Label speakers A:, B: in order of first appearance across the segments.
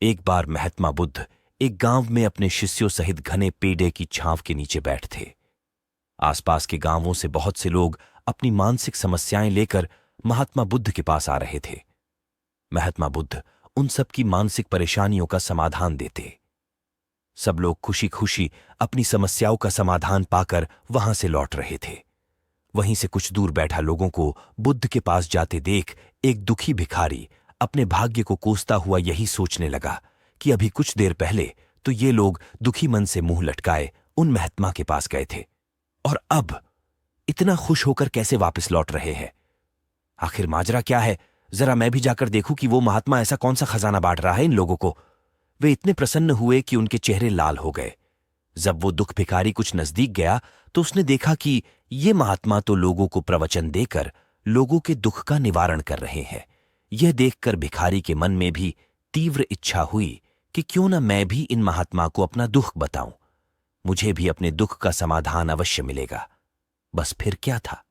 A: एक बार महात्मा बुद्ध एक गांव में अपने शिष्यों सहित घने पेड़े की छांव के नीचे बैठ थे। आसपास के गांवों से बहुत से लोग अपनी मानसिक समस्याएं लेकर महात्मा बुद्ध के पास आ रहे थे। महात्मा बुद्ध उन सब की मानसिक परेशानियों का समाधान देते। सब लोग खुशी खुशी अपनी समस्याओं का समाधान पाकर वहां से लौट रहे थे। वहीं से कुछ दूर बैठा लोगों को बुद्ध के पास जाते देख एक दुखी भिखारी अपने भाग्य को कोसता हुआ यही सोचने लगा कि अभी कुछ देर पहले तो ये लोग दुखी मन से मुंह लटकाए उन महात्मा के पास गए थे, और अब इतना खुश होकर कैसे वापस लौट रहे हैं। आखिर माजरा क्या है? जरा मैं भी जाकर देखूं कि वो महात्मा ऐसा कौन सा खजाना बांट रहा है इन लोगों को। वे इतने प्रसन्न हुए कि उनके चेहरे लाल हो गए। जब वो दुख भिखारी कुछ नजदीक गया तो उसने देखा कि ये महात्मा तो लोगों को प्रवचन देकर लोगों के दुख का निवारण कर रहे हैं। यह देखकर भिखारी के मन में भी तीव्र इच्छा हुई कि क्यों न मैं भी इन महात्मा को अपना दुख बताऊं, मुझे भी अपने दुख का समाधान अवश्य मिलेगा। बस फिर क्या था,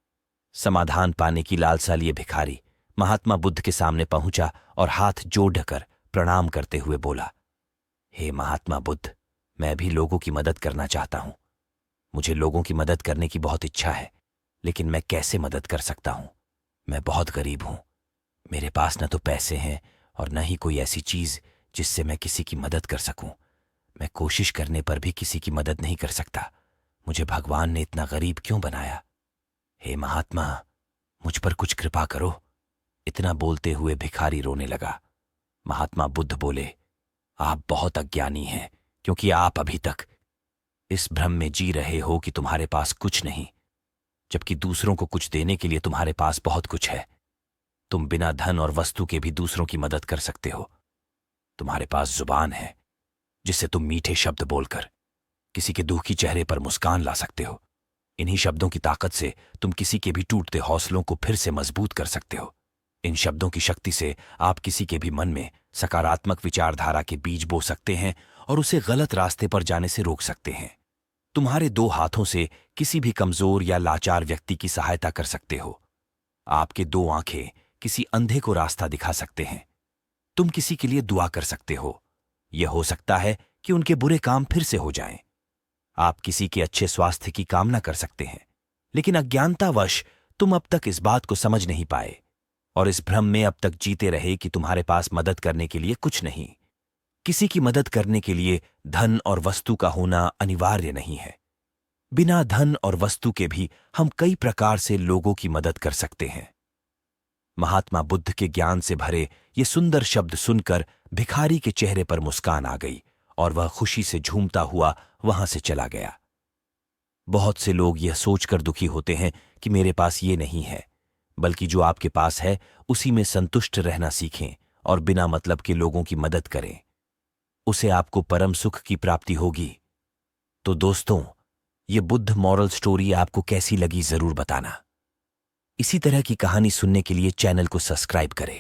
A: समाधान पाने की लालसा लिए भिखारी महात्मा बुद्ध के सामने पहुंचा और हाथ जोड़कर प्रणाम करते हुए बोला, हे महात्मा बुद्ध, मैं भी लोगों की मदद करना चाहता हूं। मुझे लोगों की मदद करने की बहुत इच्छा है, लेकिन मैं कैसे मदद कर सकता हूं? मैं बहुत गरीब हूं। मेरे पास न तो पैसे हैं और न ही कोई ऐसी चीज जिससे मैं किसी की मदद कर सकूं। मैं कोशिश करने पर भी किसी की मदद नहीं कर सकता। मुझे भगवान ने इतना गरीब क्यों बनाया? हे महात्मा, मुझ पर कुछ कृपा करो। इतना बोलते हुए भिखारी रोने लगा। महात्मा बुद्ध बोले, आप बहुत अज्ञानी हैं, क्योंकि आप अभी तक इस भ्रम में जी रहे हो कि तुम्हारे पास कुछ नहीं, जबकि दूसरों को कुछ देने के लिए तुम्हारे पास बहुत कुछ है। तुम बिना धन और वस्तु के भी दूसरों की मदद कर सकते हो। तुम्हारे पास जुबान है जिससे तुम मीठे शब्द बोलकर किसी के दुखी चेहरे पर मुस्कान ला सकते हो। इन्हीं शब्दों की ताकत से तुम किसी के भी टूटते हौसलों को फिर से मजबूत कर सकते हो। इन शब्दों की शक्ति से आप किसी के भी मन में सकारात्मक विचारधारा के बीज बो सकते हैं और उसे गलत रास्ते पर जाने से रोक सकते हैं। तुम्हारे दो हाथों से किसी भी कमजोर या लाचार व्यक्ति की सहायता कर सकते हो। आपके दो आंखें किसी अंधे को रास्ता दिखा सकते हैं। तुम किसी के लिए दुआ कर सकते हो। यह हो सकता है कि उनके बुरे काम फिर से हो जाएं। आप किसी के अच्छे स्वास्थ्य की कामना कर सकते हैं, लेकिन अज्ञानतावश तुम अब तक इस बात को समझ नहीं पाए और इस भ्रम में अब तक जीते रहे कि तुम्हारे पास मदद करने के लिए कुछ नहीं। किसी की मदद करने के लिए धन और वस्तु का होना अनिवार्य नहीं है। बिना धन और वस्तु के भी हम कई प्रकार से लोगों की मदद कर सकते हैं। महात्मा बुद्ध के ज्ञान से भरे ये सुंदर शब्द सुनकर भिखारी के चेहरे पर मुस्कान आ गई और वह खुशी से झूमता हुआ वहां से चला गया। बहुत से लोग यह सोचकर दुखी होते हैं कि मेरे पास ये नहीं है, बल्कि जो आपके पास है उसी में संतुष्ट रहना सीखें और बिना मतलब के लोगों की मदद करें। उसे आपको परम सुख की प्राप्ति होगी। तो दोस्तों, ये बुद्ध मॉरल स्टोरी आपको कैसी लगी जरूर बताना। इसी तरह की कहानी सुनने के लिए चैनल को सब्सक्राइब करें